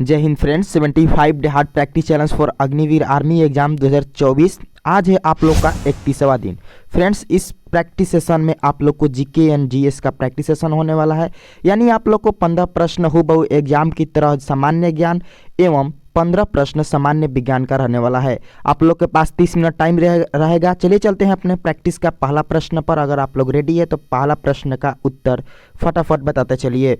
जय Hind friends. 75 day hard practice challenge for Agniveer army exam 2024 आज है आप लोग का 31वां दिन। फ्रेंड्स, इस प्रैक्टिस सेशन में आप लोग को जीके एंड जीएस का प्रैक्टिस सेशन होने वाला है, यानी आप लोग को 15 प्रश्न हूबहू एग्जाम की तरह सामान्य ज्ञान एवं 15 प्रश्न सामान्य विज्ञान का रहने वाला है। आप लोग के पास 30 मिनट टाइम रहेगा। चलिए चलते हैं अपने प्रैक्टिस का पहला प्रश्न पर। अगर आप लोग रेडी है तो पहला प्रश्न का उत्तर फटाफट बताते चलिए,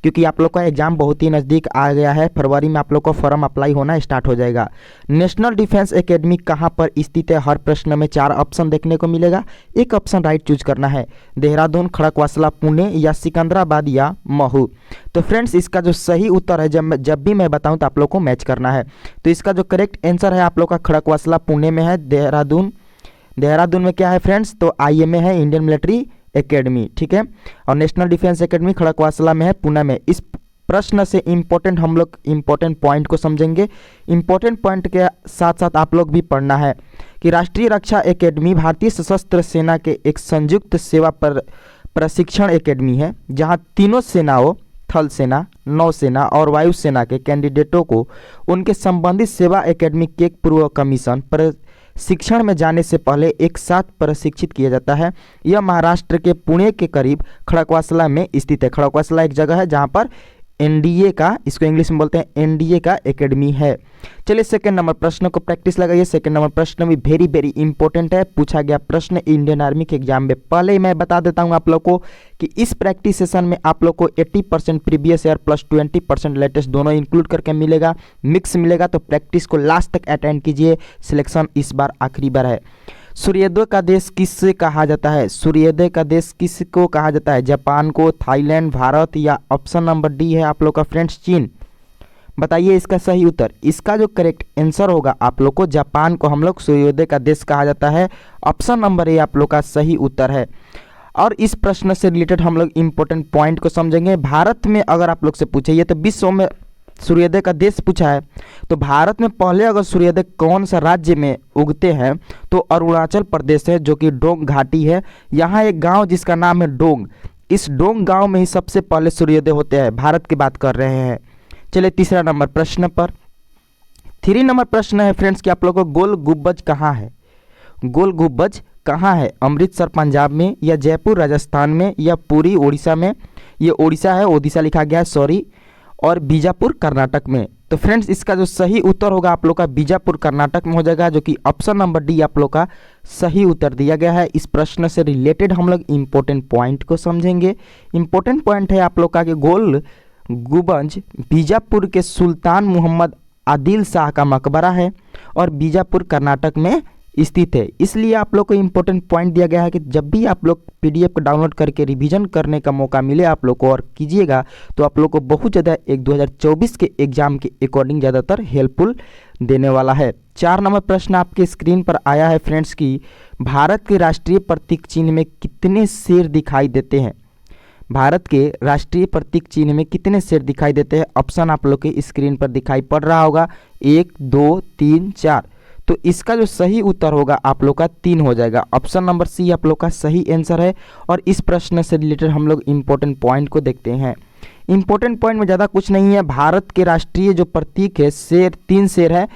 क्योंकि आप लोग का एग्जाम बहुत ही नज़दीक आ गया है। फरवरी में आप लोग को फॉर्म अप्लाई होना स्टार्ट हो जाएगा। नेशनल डिफेंस एकेडमी कहाँ पर स्थित है? हर प्रश्न में 4 ऑप्शन देखने को मिलेगा, एक ऑप्शन राइट चूज करना है। देहरादून, खड़गवासला, पुणे या सिकंदराबाद या महू। तो फ्रेंड्स, इसका जो सही उत्तर है, जब भी मैं बताऊं तो आप लोग को मैच करना है। तो इसका जो करेक्ट आंसर है आप लोग का खड़गवासला पुणे में है। देहरादून में क्या है फ्रेंड्स? तो आईएमए है, इंडियन मिलिट्री एकेडमी, ठीक है। और नेशनल डिफेंस एकेडमी खड़गवासला में है, पुणे में। इस प्रश्न से हम लोग इम्पोर्टेंट पॉइंट को समझेंगे। इम्पोर्टेंट पॉइंट के साथ साथ आप लोग भी पढ़ना है कि राष्ट्रीय रक्षा एकेडमी भारतीय सशस्त्र सेना के एक संयुक्त सेवा पर प्रशिक्षण एकेडमी है, जहां तीनों सेनाओं, थल सेना, नौसेना और वायुसेना के कैंडिडेटों को उनके संबंधित सेवा एकेडमी के पूर्व कमीशन पर शिक्षण में जाने से पहले एक साथ प्रशिक्षित किया जाता है। यह महाराष्ट्र के पुणे के करीब खड़गवासला में स्थित है। खड़गवासला एक जगह है जहां पर एनडीए का, इसको इंग्लिश में बोलते हैं एनडीए का एकेडमी है। चलिए सेकंड नंबर प्रश्न को प्रैक्टिस लगाइए। सेकंड नंबर प्रश्न भी वेरी वेरी इंपॉर्टेंट है, पूछा गया प्रश्न इंडियन आर्मी के एग्जाम में। पहले ही मैं बता देता हूं आप लोग को कि इस प्रैक्टिस सेशन में आप लोग को 80% प्रीवियस ईयर प्लस 20% लेटेस्ट दोनों इंक्लूड करके मिलेगा, मिक्स मिलेगा। तो प्रैक्टिस को लास्ट तक अटेंड कीजिए, सिलेक्शन इस बार आखिरी बार है। सूर्योदय का देश किससे कहा जाता है? सूर्योदय का देश किसको कहा जाता है? जापान को, थाईलैंड, भारत या ऑप्शन नंबर डी है आप लोग का फ्रेंड्स चीन। बताइए इसका सही उत्तर। इसका जो करेक्ट आंसर होगा आप लोग को, जापान को हम लोग सूर्योदय का देश कहा जाता है। ऑप्शन नंबर ए आप लोग का सही उत्तर है। और इस प्रश्न से रिलेटेड हम लोग इंपॉर्टेंट पॉइंट को समझेंगे। भारत में अगर आप लोग से पूछे, ये तो विश्व में सूर्योदय का देश पूछा है, तो भारत में पहले अगर सूर्योदय कौन सा राज्य में उगते हैं तो अरुणाचल प्रदेश है, जो कि डोंग घाटी है। यहाँ एक गांव जिसका नाम है डोंग, इस डोंग गांव में ही सबसे पहले सूर्योदय होते हैं। भारत की बात कर रहे हैं। चलिए तीसरा नंबर प्रश्न पर। 3 नंबर प्रश्न है फ्रेंड्स कि आप लोगों को गोल गुब्बज कहाँ है? गोल गुब्बज कहाँ है? अमृतसर पंजाब में या जयपुर राजस्थान में या पुरी उड़ीसा में? ये उड़ीसा है, ओडिशा लिखा गया है, सॉरी। और बीजापुर कर्नाटक में। तो फ्रेंड्स, इसका जो सही उत्तर होगा आप लोग का बीजापुर कर्नाटक में हो जाएगा, जो कि ऑप्शन नंबर डी आप लोग का सही उत्तर दिया गया है। इस प्रश्न से रिलेटेड हम लोग इंपॉर्टेंट पॉइंट को समझेंगे। इंपॉर्टेंट पॉइंट है आप लोग का कि गोल गुंबज बीजापुर के सुल्तान मोहम्मद आदिल शाह का मकबरा है और बीजापुर कर्नाटक में स्थित है। इसलिए आप लोग को इंपॉर्टेंट पॉइंट दिया गया है कि जब भी आप लोग पीडीएफ को डाउनलोड करके रिवीजन करने का मौका मिले आप लोग को और कीजिएगा, तो आप लोग को बहुत ज़्यादा 2024 के एग्जाम के अकॉर्डिंग ज़्यादातर हेल्पफुल देने वाला है। 4 नंबर प्रश्न आपके स्क्रीन पर आया है फ्रेंड्स कि भारत के राष्ट्रीय प्रतीक चिन्ह में कितने शेर दिखाई देते हैं? भारत के राष्ट्रीय प्रतीक चिन्ह में कितने शेर दिखाई देते हैं? ऑप्शन आप लोग के स्क्रीन पर दिखाई पड़ रहा होगा, 1, 2, 3, 4। तो इसका जो सही उत्तर होगा आप लोग का 3 हो जाएगा। ऑप्शन नंबर सी आप लोग का सही आंसर है। और इस प्रश्न से रिलेटेड हम लोग इंपॉर्टेंट पॉइंट को देखते हैं। इंपॉर्टेंट पॉइंट में ज़्यादा कुछ नहीं है। भारत के राष्ट्रीय जो प्रतीक है शेर, 3 शेर है,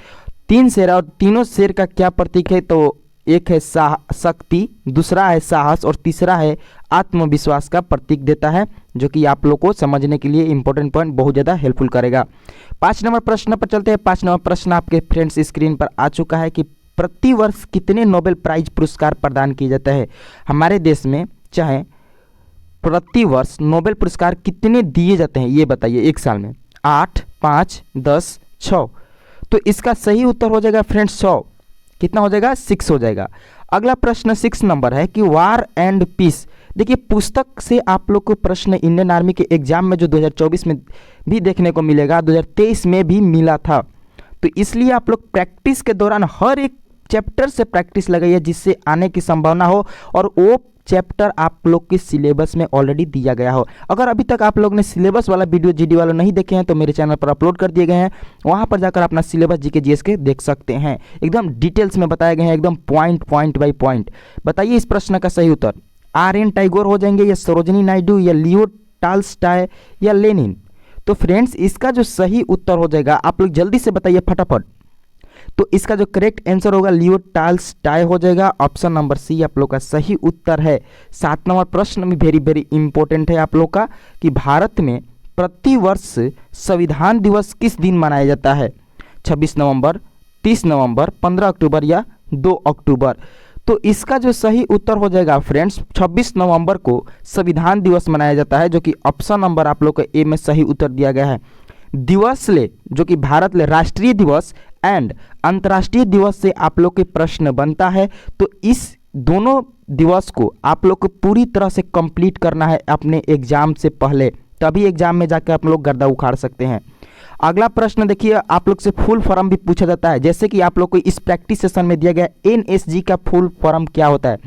3 शेर है। और तीनों शेर का क्या प्रतीक है? तो एक है शक्ति, दूसरा है साहस और तीसरा है आत्मविश्वास का प्रतीक देता है, जो कि आप लोग को समझने के लिए इंपॉर्टेंट पॉइंट बहुत ज़्यादा हेल्पफुल करेगा। 5 नंबर प्रश्न पर चलते हैं। 5 नंबर प्रश्न आपके फ्रेंड्स स्क्रीन पर आ चुका है कि प्रति वर्ष कितने नोबेल प्राइज पुरस्कार प्रदान किए जाते हैं हमारे देश में? चाहे प्रति वर्ष नोबेल पुरस्कार कितने दिए जाते हैं ये बताइए एक साल में? 8, 5, 10, 6। तो इसका सही उत्तर हो जाएगा फ्रेंड्स 100। कितना हो जाएगा? 6 हो जाएगा। अगला प्रश्न 6 नंबर है कि वार एंड पीस। देखिए, पुस्तक से आप लोग को प्रश्न इंडियन आर्मी के एग्जाम में जो 2024 में भी देखने को मिलेगा, 2023 में भी मिला था। तो इसलिए आप लोग प्रैक्टिस के दौरान हर एक चैप्टर से प्रैक्टिस लगाइए, जिससे आने की संभावना हो और वो चैप्टर आप लोग के सिलेबस में ऑलरेडी दिया गया हो। अगर अभी तक आप लोग ने सिलेबस वाला वीडियो जीडी वाला नहीं देखे हैं तो मेरे चैनल पर अपलोड कर दिए गए हैं, वहां पर जाकर अपना सिलेबस जीके जीएस के देख सकते हैं। एकदम डिटेल्स में बताए गए हैं, एकदम पॉइंट बाय पॉइंट। बताइए इस प्रश्न का सही उत्तर। RN टैगोर हो जाएंगे या सरोजिनी नायडू या लियो टॉल्स्टॉय या लेनिन? तो फ्रेंड्स इसका जो सही उत्तर हो जाएगा, आप लोग जल्दी से बताइए फटाफट। तो इसका जो करेक्ट आंसर होगा लियो टाल्स्टाय हो जाएगा। ऑप्शन नंबर सी आप लोग का सही उत्तर है। 7 नंबर प्रश्न में वेरी वेरी इंपॉर्टेंट है आप लोग का कि भारत में प्रतिवर्ष संविधान दिवस किस दिन मनाया जाता है? 26 नवंबर, 30 नवंबर, 15 अक्टूबर या 2 अक्टूबर? तो इसका जो सही उत्तर हो जाएगा फ्रेंड्स 26 नवंबर को संविधान दिवस मनाया जाता है, जो कि ऑप्शन नंबर आप लोग को ए में सही उत्तर दिया गया है। दिवस ले जो कि भारत ले राष्ट्रीय दिवस एंड अंतर्राष्ट्रीय दिवस से आप लोग के प्रश्न बनता है, तो इस दोनों दिवस को आप लोग को पूरी तरह से कंप्लीट करना है अपने एग्जाम से पहले, तभी एग्जाम में जाकर आप लोग गर्दा उखाड़ सकते हैं। अगला प्रश्न देखिए, आप लोग से फुल फॉर्म भी पूछा जाता है, जैसे कि आप लोग को इस प्रैक्टिस सेशन में दिया गया एनएसजी का फुल फॉर्म क्या होता है,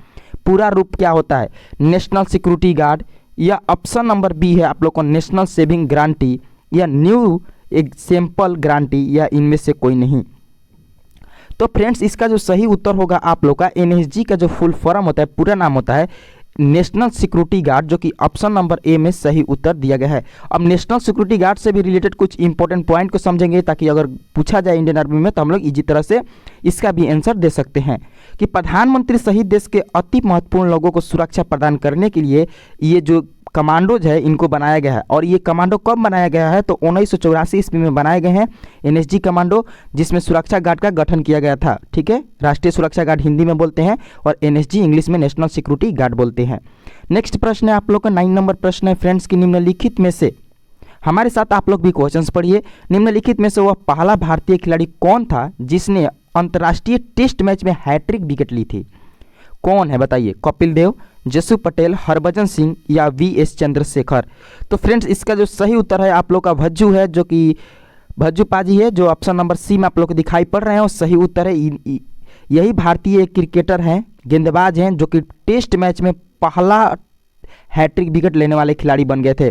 पूरा रूप क्या होता है? नेशनल सिक्योरिटी गार्ड, या ऑप्शन नंबर बी है आप लोग को नेशनल सेविंग गारंटी, या न्यू एग्जाम्पल गारंटी, या इनमें से कोई नहीं। तो फ्रेंड्स इसका जो सही उत्तर होगा आप लोग का एनएसजी का जो फुल फॉर्म होता है, पूरा नाम होता है नेशनल सिक्योरिटी गार्ड, जो कि ऑप्शन नंबर ए में सही उत्तर दिया गया है। अब नेशनल सिक्योरिटी गार्ड से भी रिलेटेड कुछ इंपॉर्टेंट पॉइंट को समझेंगे, ताकि अगर पूछा जाए इंडियन आर्मी में तो हम लोग इजी तरह से इसका भी आंसर दे सकते हैं कि प्रधानमंत्री सहित देश के अति महत्वपूर्ण लोगों को सुरक्षा प्रदान करने के लिए ये जो कमांडोज है इनको बनाया गया है। और ये कमांडो कब बनाया गया है? तो 1984 ईस्वी में बनाए गए हैं एनएसजी कमांडो, जिसमें सुरक्षा गार्ड का गठन किया गया था। ठीक है, राष्ट्रीय सुरक्षा गार्ड हिंदी में बोलते हैं और एनएसजी इंग्लिश में नेशनल सिक्योरिटी गार्ड बोलते हैं। नेक्स्ट प्रश्न है आप लोग का 9 नंबर प्रश्न है फ्रेंड्स की निम्नलिखित में से, हमारे साथ आप लोग भी क्वेश्चंस पढ़िए, निम्नलिखित में से वह पहला भारतीय खिलाड़ी कौन था जिसने अंतर्राष्ट्रीय टेस्ट मैच में हैट्रिक विकेट ली थी? कौन है बताइए? कपिल देव, जसू पटेल, हरभजन सिंह या वी.एस. चंद्रशेखर? तो फ्रेंड्स इसका जो सही उत्तर है आप लोग का भज्जू है, जो कि भज्जू पाजी है, जो ऑप्शन नंबर सी में आप लोग को दिखाई पड़ रहे हैं, और सही उत्तर है। यही भारतीय क्रिकेटर हैं, गेंदबाज हैं, जो कि टेस्ट मैच में पहला हैट्रिक विकेट लेने वाले खिलाड़ी बन गए थे।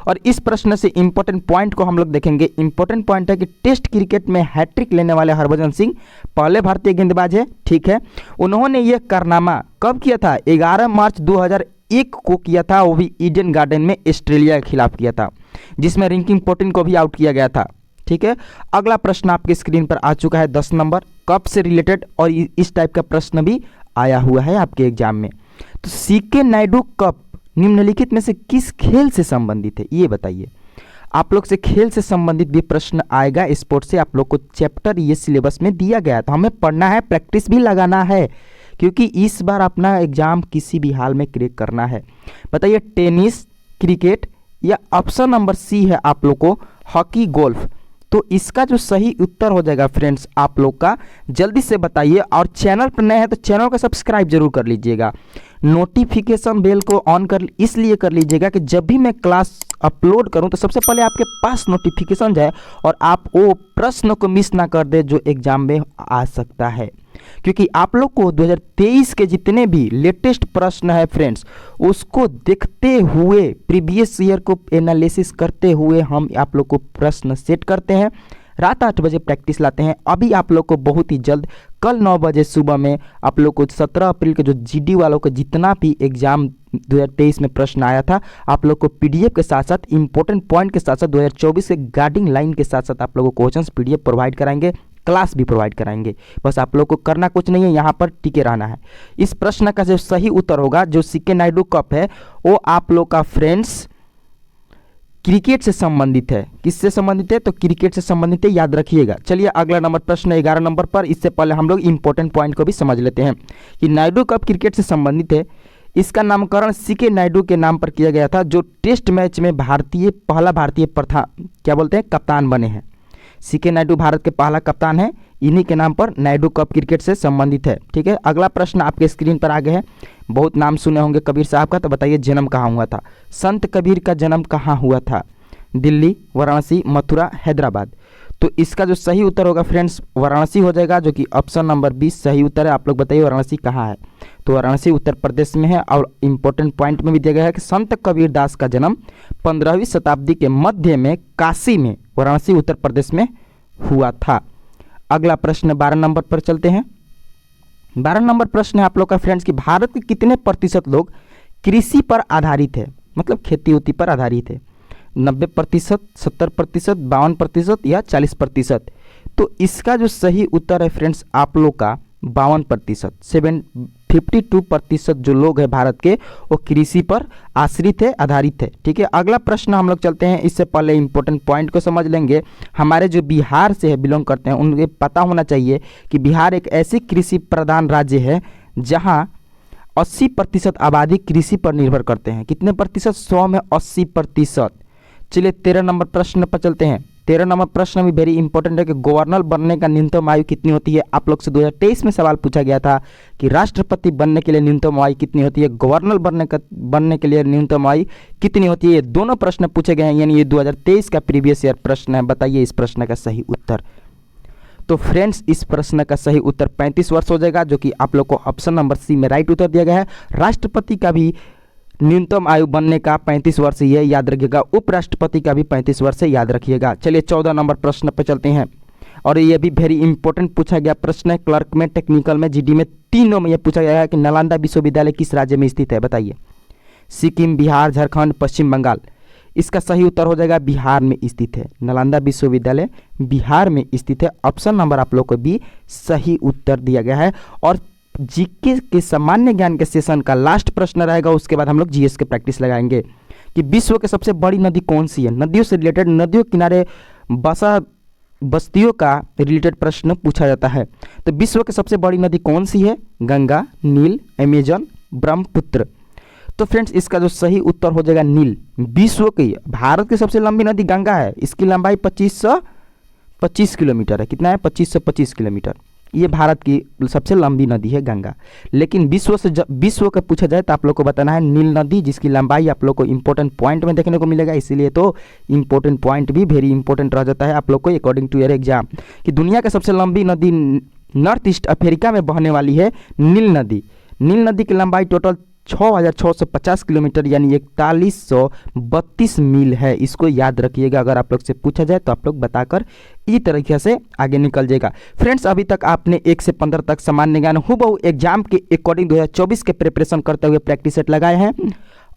और इस प्रश्न से इंपॉर्टेंट पॉइंट को हम लोग देखेंगे। इंपॉर्टेंट पॉइंट है कि टेस्ट क्रिकेट में हैट्रिक लेने वाले हरभजन सिंह पहले भारतीय गेंदबाज है। ठीक है, उन्होंने यह कारनामा कब किया था? 11 मार्च 2001 को किया था, वो भी ईडन गार्डन में ऑस्ट्रेलिया के खिलाफ किया था, जिसमें रिंकी पोंटिंग को भी आउट किया गया था। ठीक है, अगला प्रश्न आपके स्क्रीन पर आ चुका है 10 नंबर, कप से रिलेटेड, और इस टाइप का प्रश्न भी आया हुआ है आपके एग्जाम में। तो सीके नायडू कप निम्नलिखित में से किस खेल से संबंधित है, ये बताइए। आप लोग से खेल से संबंधित भी प्रश्न आएगा, स्पोर्ट्स से आप लोग को चैप्टर ये सिलेबस में दिया गया है, तो हमें पढ़ना है, प्रैक्टिस भी लगाना है, क्योंकि इस बार अपना एग्जाम किसी भी हाल में क्रैक करना है। बताइए टेनिस, क्रिकेट, या ऑप्शन नंबर सी है आप लोग को हॉकी, गोल्फ? तो इसका जो सही उत्तर हो जाएगा फ्रेंड्स आप लोग का, जल्दी से बताइए। और चैनल पर नए हैं तो चैनल को सब्सक्राइब जरूर कर लीजिएगा, नोटिफिकेशन बेल को ऑन कर इसलिए कर लीजिएगा कि जब भी मैं क्लास अपलोड करूं तो सबसे पहले आपके पास नोटिफिकेशन जाए और आप वो प्रश्न को मिस ना कर दे जो एग्जाम में आ सकता है। क्योंकि आप लोग को 2023 के जितने भी लेटेस्ट प्रश्न है फ्रेंड्स, उसको देखते हुए, प्रीवियस ईयर को एनालिसिस करते हुए हम आप लोग को प्रश्न सेट करते हैं। रात 8 बजे प्रैक्टिस लाते हैं। अभी आप लोग को बहुत ही जल्द कल 9 बजे सुबह में आप लोग को 17 अप्रैल के जो जीडी वालों का जितना भी एग्जाम 2023 में प्रश्न आया था, आप लोग को पीडीएफ के साथ साथ इंपॉर्टेंट पॉइंट के साथ साथ 2024 के गाइडिंग लाइन के साथ साथ आप लोगों को क्वेश्चंस पीडीएफ प्रोवाइड कराएंगे, क्लास भी प्रोवाइड कराएंगे। बस आप लोग को करना कुछ नहीं है, यहाँ पर टिके रहना है। इस प्रश्न का जो सही उत्तर होगा, जो सीके नायडू कप है, वो आप लोग का फ्रेंड्स क्रिकेट से संबंधित है। किससे संबंधित है? तो क्रिकेट से संबंधित है, याद रखिएगा। चलिए अगला नंबर प्रश्न 11 नंबर पर। इससे पहले हम लोग इंपॉर्टेंट पॉइंट को भी समझ लेते हैं कि नायडू कप क्रिकेट से संबंधित है। इसका नामकरण सीके नायडू के नाम पर किया गया था, जो टेस्ट मैच में पहला भारतीय क्या बोलते हैं, कप्तान बने हैं। सीके नायडू भारत के पहला कप्तान है, इन्हीं के नाम पर नायडू कप क्रिकेट से संबंधित है। ठीक है, अगला प्रश्न आपके स्क्रीन पर आ गया है। बहुत नाम सुने होंगे कबीर साहब का, तो बताइए जन्म कहाँ हुआ था? संत कबीर का जन्म कहाँ हुआ था? दिल्ली, वाराणसी, मथुरा, हैदराबाद? तो इसका जो सही उत्तर होगा फ्रेंड्स वाराणसी हो जाएगा, जो कि ऑप्शन नंबर 20 सही उत्तर है। आप लोग बताइए वाराणसी कहाँ है? तो वाराणसी उत्तर प्रदेश में है। और इंपॉर्टेंट पॉइंट में भी दिया गया है कि संत कबीर दास का जन्म 15वीं शताब्दी के मध्य में काशी में, वाराणसी उत्तर प्रदेश में हुआ था। अगला प्रश्न 12 नंबर पर चलते हैं। 12 नंबर प्रश्न है आप लोग का फ्रेंड्स कि भारत के कितने प्रतिशत लोग कृषि पर आधारित है, मतलब खेती उती पर आधारित है? 90%, 70%, 52% या 40%। तो इसका जो सही उत्तर है फ्रेंड्स आप लोग का 52%। 52% जो लोग हैं भारत के वो कृषि पर आश्रित है, आधारित है। ठीक है, अगला प्रश्न हम लोग चलते हैं। इससे पहले इंपॉर्टेंट पॉइंट को समझ लेंगे। हमारे जो बिहार से है बिलोंग करते हैं उन्हें पता होना चाहिए कि बिहार एक ऐसी कृषि प्रधान राज्य है जहां 80% आबादी कृषि पर निर्भर करते हैं। कितने प्रतिशत? 100 में 80%। चलिए 13 नंबर प्रश्न पर चलते हैं। 13 नंबर प्रश्न भी वेरी इंपॉर्टेंट है कि गवर्नर बनने का न्यूनतम आयु कितनी होती है। आप लोग से 2023 में सवाल पूछा गया था कि राष्ट्रपति बनने के लिए न्यूनतम आयु कितनी होती है, गवर्नर बनने के लिए न्यूनतम आयु कितनी होती है। ये दोनों प्रश्न पूछे गए हैं, यानी ये 2023 का प्रीवियस ईयर प्रश्न है। बताइए इस प्रश्न का सही उत्तर। तो फ्रेंड्स इस प्रश्न का सही उत्तर 35 वर्ष हो जाएगा, जो कि आप लोग को ऑप्शन नंबर सी में राइट उत्तर दिया गया है। राष्ट्रपति का भी न्यूनतम आयु बनने का 35 वर्ष ही है, याद रखिएगा। उपराष्ट्रपति का भी 35 वर्ष है, याद रखिएगा। चलिए 14 नंबर प्रश्न पर चलते हैं, और ये भी वेरी इंपॉर्टेंट पूछा गया प्रश्न है। क्लर्क में, टेक्निकल में, जीडी में, तीनों में यह पूछा गया है कि नालंदा विश्वविद्यालय किस राज्य में स्थित है। बताइए। सिक्किम, बिहार, झारखंड, पश्चिम बंगाल। इसका सही उत्तर हो जाएगा बिहार में स्थित है। नालंदा विश्वविद्यालय बिहार में स्थित है। ऑप्शन नंबर आप लोग को भी सही उत्तर दिया गया है। और जीके के सामान्य ज्ञान के सेशन का लास्ट प्रश्न रहेगा, उसके बाद हम लोग जीएस के प्रैक्टिस लगाएंगे कि विश्व की सबसे बड़ी नदी कौन सी है। नदियों से रिलेटेड, नदियों किनारे बस्तियों का रिलेटेड प्रश्न पूछा जाता है। तो विश्व की सबसे बड़ी नदी कौन सी है? गंगा, नील, अमेजन, ब्रह्मपुत्र। तो फ्रेंड्स इसका जो सही उत्तर हो जाएगा नील। विश्व की, भारत की सबसे लंबी नदी गंगा है। इसकी लंबाई 2525 किलोमीटर है। कितना है? 2525 किलोमीटर। ये भारत की सबसे लंबी नदी है गंगा। लेकिन विश्व का पूछा जाए तो आप लोग को बताना है नील नदी, जिसकी लंबाई आप लोग को इंपॉर्टेंट पॉइंट में देखने को मिलेगा। इसीलिए तो इंपॉर्टेंट पॉइंट भी वेरी इंपॉर्टेंट रह जाता है आप लोग को अकॉर्डिंग टू योर एग्जाम, कि दुनिया की सबसे लंबी नदी नॉर्थ ईस्ट अफ्रीका में बहने वाली है नील नदी। नील नदी की लंबाई टोटल 6650 किलोमीटर यानी 4132 मील है। इसको याद रखिएगा, अगर आप लोग से पूछा जाए तो आप लोग बताकर इसी तरीके से आगे निकल जाएगा। फ्रेंड्स अभी तक आपने 1 से 15 तक सामान्य ज्ञान हूबहू एग्जाम के अकॉर्डिंग 2024 के प्रिपरेशन करते हुए प्रैक्टिस सेट लगाए हैं।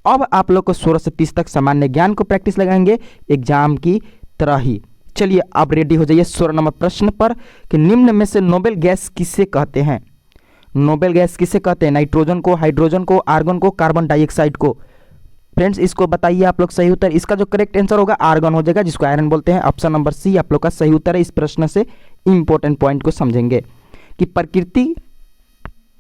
अब आप लोग को 16 से 30 तक सामान्य ज्ञान को प्रैक्टिस लगाएंगे एग्जाम की तरह ही। चलिए आप रेडी हो जाइए 16 नंबर प्रश्न पर कि निम्न में से नोबेल गैस किसे कहते हैं। नोबेल गैस किसे कहते हैं? नाइट्रोजन को, हाइड्रोजन को, आर्गन को, कार्बन डाइऑक्साइड को। फ्रेंड्स इसको बताइए आप लोग सही उत्तर। इसका जो करेक्ट आंसर होगा आर्गन हो जाएगा, जिसको आयरन बोलते हैं। ऑप्शन नंबर सी आप लोग का सही उत्तर है। इस प्रश्न से इंपॉर्टेंट पॉइंट को समझेंगे कि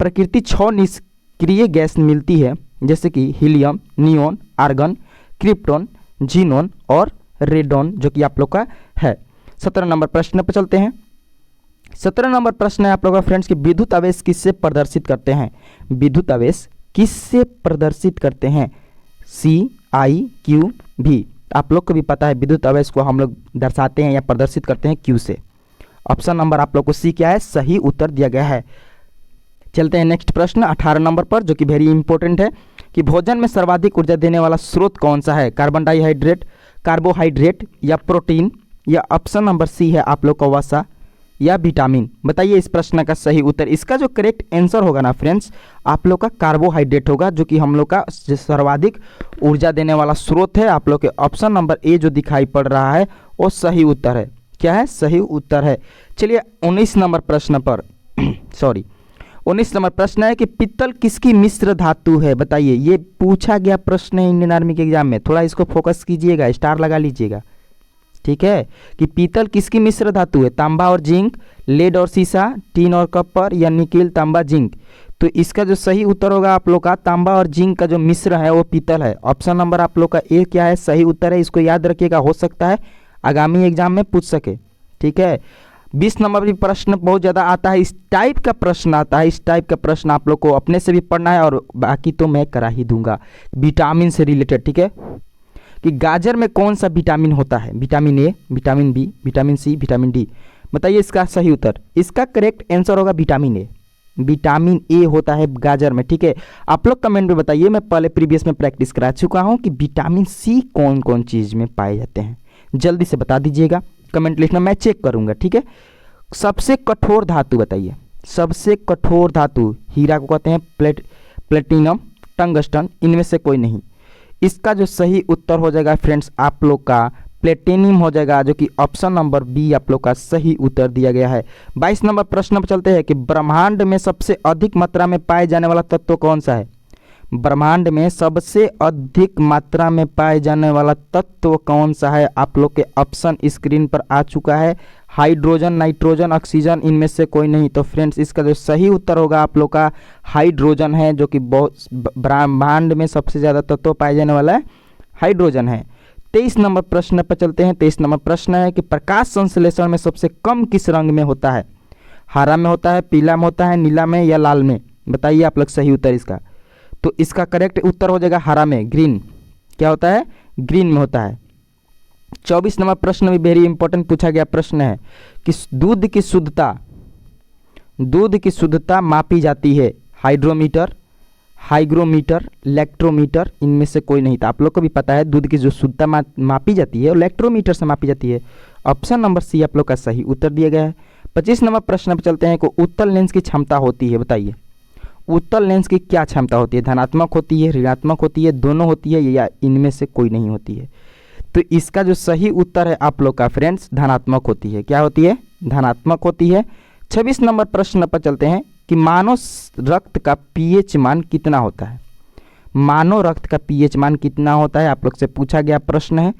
प्रकृति 6 निष्क्रिय गैस मिलती है, जैसे कि helium, neon, argon, krypton, xenon और रेडॉन, जो कि आप लोग का है। 17 नंबर प्रश्न पर चलते हैं। 17 नंबर प्रश्न है आप लोगों का फ्रेंड्स कि विद्युत आवेश किससे प्रदर्शित करते हैं। विद्युत आवेश किससे प्रदर्शित करते हैं? CIQ-V। आप लोग को भी पता है विद्युत आवेश को हम लोग दर्शाते हैं या प्रदर्शित करते हैं Q से। ऑप्शन नंबर आप लोग को सी क्या है? सही उत्तर दिया गया है। चलते हैं नेक्स्ट प्रश्न 18 नंबर पर, जो कि वेरी इंपॉर्टेंट है कि भोजन में सर्वाधिक ऊर्जा देने वाला स्रोत कौन सा है? कार्बन डाइहाइड्रेट, कार्बोहाइड्रेट या प्रोटीन, या ऑप्शन नंबर सी है आप लोग का वसा या विटामिन। बताइए इस प्रश्न का सही उत्तर। इसका जो करेक्ट आंसर होगा ना फ्रेंड्स आप लोग का कार्बोहाइड्रेट होगा, जो कि हम लोग का सर्वाधिक ऊर्जा देने वाला स्रोत है। आप लोग के ऑप्शन नंबर ए जो दिखाई पड़ रहा है वो सही उत्तर है। क्या है? सही उत्तर है। चलिए 19 नंबर प्रश्न पर 19 नंबर प्रश्न है कि पित्तल किसकी मिश्र धातु है। बताइए, ये पूछा गया प्रश्न है इंडियन आर्मी के एग्जाम में। थोड़ा इसको फोकस कीजिएगा, स्टार लगा लीजिएगा, ठीक है। कि पीतल किसकी मिश्र धातु है? तांबा और जिंक, लेड और सीसा, टीन और कॉपर या निकिल, तांबा, जिंक। तो इसका जो सही उत्तर होगा आप लोग का तांबा और जिंक का जो मिश्र है वो पीतल है। ऑप्शन नंबर आप लोग का ए क्या है? सही उत्तर है। इसको याद रखिएगा, हो सकता है आगामी एग्जाम में पूछ सके, ठीक है। 20 नंबर भी प्रश्न बहुत ज़्यादा आता है, इस टाइप का प्रश्न आता है। इस टाइप का प्रश्न आप लोग को अपने से भी पढ़ना है और बाकी तो मैं करा ही दूंगा, विटामिन से रिलेटेड, ठीक है। कि गाजर में कौन सा विटामिन होता है? Vitamin A, vitamin B, vitamin C, vitamin D. बताइए इसका सही उत्तर। इसका करेक्ट आंसर होगा विटामिन ए। विटामिन ए होता है गाजर में, ठीक है। आप लोग कमेंट में बताइए, मैं पहले प्रीवियस में प्रैक्टिस करा चुका हूँ कि विटामिन सी कौन कौन चीज़ में पाए जाते हैं। जल्दी से बता दीजिएगा कमेंट लिस्ट में, मैं चेक करूँगा, ठीक है। सबसे कठोर धातु बताइए। सबसे कठोर धातु हीरा को कहते हैं, प्लेटिनम, टंगस्टन, इनमें से कोई नहीं। इसका जो सही उत्तर हो जाएगा फ्रेंड्स आप लोग का प्लेटिनियम हो जाएगा, जो कि ऑप्शन नंबर बी आप लोग का सही उत्तर दिया गया है। 22 नंबर प्रश्न पर चलते हैं कि ब्रह्मांड में सबसे अधिक मात्रा में पाए जाने वाला तत्व कौन सा है। ब्रह्मांड में सबसे अधिक मात्रा में पाए जाने वाला तत्व कौन सा है। आप लोग के ऑप्शन स्क्रीन पर आ चुका है, हाइड्रोजन, नाइट्रोजन, ऑक्सीजन, इनमें से कोई नहीं। तो फ्रेंड्स इसका जो सही उत्तर होगा आप लोग का हाइड्रोजन है, जो कि बहुत ब्रह्मांड में सबसे ज़्यादा तत्व पाए जाने वाला है हाइड्रोजन है। 23 नंबर प्रश्न पर चलते हैं। 23 नंबर प्रश्न है कि प्रकाश संश्लेषण में सबसे कम किस रंग में होता है। हरा में होता है, पीला में होता है, नीला में या लाल में। बताइए आप लोग सही उत्तर इसका। तो इसका करेक्ट उत्तर हो जाएगा हरा में, ग्रीन। क्या होता है, ग्रीन में होता है। 24 नंबर प्रश्न भी वेरी इंपॉर्टेंट पूछा गया प्रश्न है कि दूध की शुद्धता मापी जाती है। हाइड्रोमीटर, हाइग्रोमीटर, इलेक्ट्रोमीटर, इनमें से कोई नहीं था। आप लोग को भी पता है दूध की जो शुद्धता मापी जाती है इलेक्ट्रोमीटर से मापी जाती है। ऑप्शन नंबर सी आप लोग का सही उत्तर दिया गया है। 25 नंबर प्रश्न पर चलते हैं कि उत्तल लेंस की क्षमता होती है। बताइए उत्तल लेंस की क्या क्षमता होती है। धनात्मक होती है, ऋणात्मक होती है, दोनों होती है, या इनमें से कोई नहीं होती है। तो इसका जो सही उत्तर है आप लोग का फ्रेंड्स धनात्मक होती है। क्या होती है, धनात्मक होती है। 26 नंबर प्रश्न पर चलते हैं कि मानव रक्त का पीएच मान कितना होता है। मानव रक्त का पीएच मान कितना होता है आप लोग से पूछा गया प्रश्न है।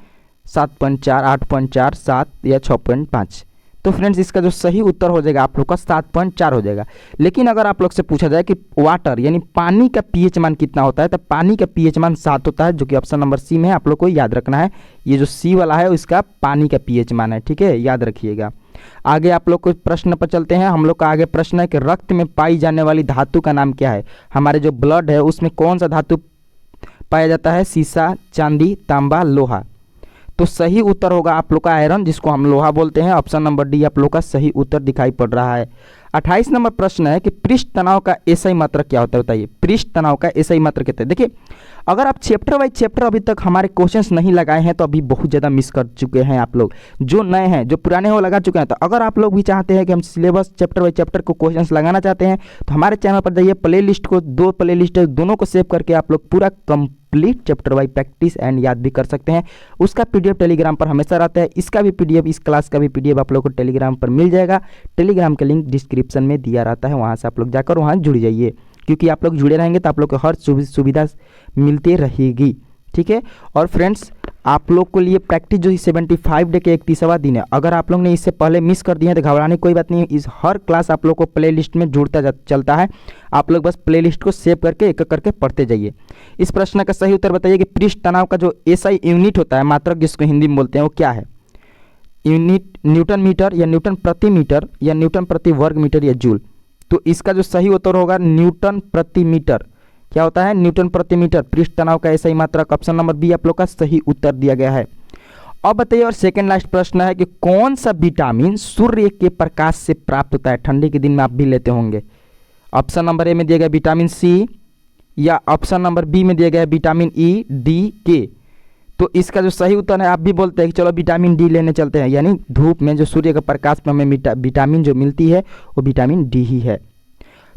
7.4, 8.4, 7 या 6.5। तो फ्रेंड्स इसका जो सही उत्तर हो जाएगा आप लोग का 7.4 हो जाएगा। लेकिन अगर आप लोग से पूछा जाए कि वाटर यानी पानी का पीएच मान कितना होता है, तो पानी का पीएच मान 7 होता है, जो कि ऑप्शन नंबर सी में है। आप लोग को याद रखना है, ये जो सी वाला है इसका पानी का पीएच मान है, ठीक है, याद रखिएगा। आगे आप लोग को प्रश्न पर चलते हैं। हम लोग का आगे प्रश्न है कि रक्त में पाई जाने वाली धातु का नाम क्या है। हमारे जो ब्लड है उसमें कौन सा धातु पाया जाता है। सीसा, चांदी, तांबा, लोहा। तो सही उत्तर होगा आप लोग का आयरन, जिसको हम लोहा बोलते हैं। ऑप्शन नंबर डी आप लोग का सही उत्तर दिखाई पड़ रहा है। 28 नंबर प्रश्न है कि पृष्ठ तनाव का एसआई मात्रक क्या होता है। बताइए पृष्ठ तनाव का एसआई मात्रक क्या है। देखिए अगर आप चैप्टर वाइज चैप्टर अभी तक हमारे क्वेश्चंस नहीं लगाए हैं तो अभी बहुत ज़्यादा मिस कर चुके हैं आप लोग। जो नए हैं, जो पुराने हैं वो लगा चुके हैं। तो अगर आप लोग भी चाहते हैं कि हम सिलेबस चैप्टर वाइज चैप्टर को क्वेश्चंस लगाना चाहते हैं तो हमारे चैनल पर जाइए, प्ले लिस्ट को 2 प्ले लिस्ट है, दोनों को सेव करके आप लोग पूरा complete chapter wise practice and याद भी कर सकते हैं। उसका पीडीएफ टेलीग्राम पर हमेशा रहता है। इसका भी पीडीएफ, इस क्लास का भी पीडीएफ आप लोग को टेलीग्राम पर मिल जाएगा। टेलीग्राम का लिंक डिस्क्रिप्शन में दिया रहता है, वहाँ से आप लोग जाकर वहाँ जुड़ जाइए, क्योंकि आप लोग जुड़े रहेंगे तो आप लोग को हर सुविधा मिलती रहेगी, ठीक है। और फ्रेंड्स आप लोग को लिए प्रैक्टिस जो 75 डे के 31वां दिन है, अगर आप लोग ने इससे पहले मिस कर दिए हैं तो घबराने की कोई बात नहीं है। इस हर क्लास आप लोग को प्ले लिस्ट में जुड़ता चलता है। आप लोग बस प्ले लिस्ट को सेव करके एक एक करके पढ़ते जाइए। इस प्रश्न का सही उत्तर बताइए कि पृष्ठ तनाव का जो एसआई यूनिट होता है, मात्रक जिसको हिंदी में बोलते हैं, वो क्या है। यूनिट न्यूटन मीटर या न्यूटन प्रति मीटर या न्यूटन प्रति वर्ग मीटर या जूल। तो इसका जो सही उत्तर होगा न्यूटन प्रति मीटर। क्या होता है, न्यूटन प्रति मीटर पृष्ठ तनाव का एसआई मात्रक। ऑप्शन नंबर बी आप लोग का सही उत्तर दिया गया है। अब बताइए और सेकंड लास्ट प्रश्न है कि कौन सा विटामिन सूर्य के प्रकाश से प्राप्त होता है। ठंडी के दिन में आप भी लेते होंगे। ऑप्शन नंबर ए में दिया गया विटामिन सी, या ऑप्शन नंबर बी में दिया गया विटामिन ई, डी, के। तो इसका जो सही उत्तर है, आप भी बोलते हैं कि चलो विटामिन डी लेने चलते हैं, यानी धूप में जो सूर्य के प्रकाश में हमें विटामिन जो मिलती है वो विटामिन डी ही है।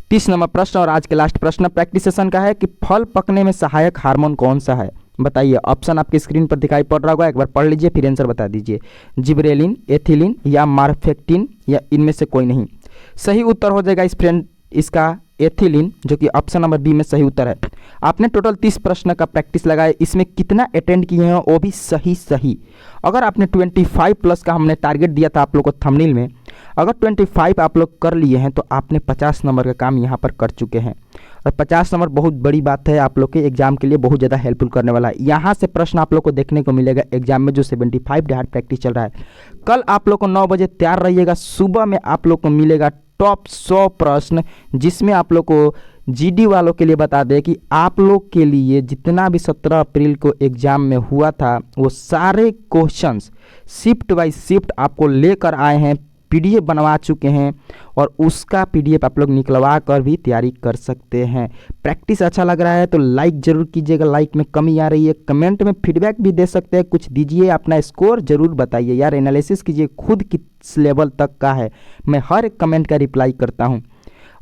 30 नंबर प्रश्न और आज के लास्ट प्रश्न प्रैक्टिस सेशन का है कि फल पकने में सहायक हार्मोन कौन सा है। बताइए ऑप्शन आपकी स्क्रीन पर दिखाई पड़ रहा होगा, एक बार पढ़ लीजिए फिर आंसर बता दीजिए। जिब्रेलिन, एथिलीन या मार्फेक्टिन या इनमें से कोई नहीं। सही उत्तर हो जाएगा इस फ्रेंड इसका एथिलीन, जो कि ऑप्शन नंबर बी में सही उत्तर है। आपने टोटल 30 प्रश्न का प्रैक्टिस लगाया, इसमें कितना अटेंड किए हैं वो भी सही। अगर आपने 25 प्लस का हमने टारगेट दिया था आप लोग को थंबनेल में, अगर 25 आप लोग कर लिए हैं तो आपने 50 नंबर का काम यहाँ पर कर चुके हैं। और 50 नंबर बहुत बड़ी बात है, आप लोग के एग्जाम के लिए बहुत ज़्यादा हेल्पफुल करने वाला है। यहाँ से प्रश्न आप लोग को देखने को मिलेगा एग्जाम में जो 75 डे हार्ड प्रैक्टिस चल रहा है। कल आप लोग को 9 बजे तैयार रहिएगा। सुबह में आप लोग को मिलेगा टॉप 100 प्रश्न, जिसमें आप लोग को जीडी वालों के लिए बता दें कि आप लोग के लिए जितना भी 17 अप्रैल को एग्जाम में हुआ था वो सारे क्वेश्चंस शिफ्ट बाय शिफ्ट आपको लेकर आए हैं, पीडीएफ बनवा चुके हैं, और उसका पीडीएफ आप लोग निकलवा कर भी तैयारी कर सकते हैं। प्रैक्टिस अच्छा लग रहा है तो लाइक जरूर कीजिएगा, लाइक में कमी आ रही है। कमेंट में फीडबैक भी दे सकते हैं, कुछ दीजिए, अपना स्कोर जरूर बताइए यार, एनालिसिस कीजिए खुद किस लेवल तक का है। मैं हर एक कमेंट का रिप्लाई करता हूँ,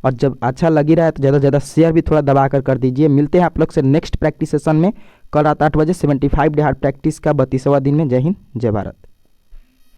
और जब अच्छा लग ही रहा है तो ज़्यादा से ज़्यादा शेयर भी थोड़ा दबा कर दीजिए। मिलते हैं आप लोग से नेक्स्ट प्रैक्टिस सेशन में। कल रात 8 बजे 75 डे हार्ड प्रैक्टिस का 32वां दिन में। जय हिंद, जय भारत।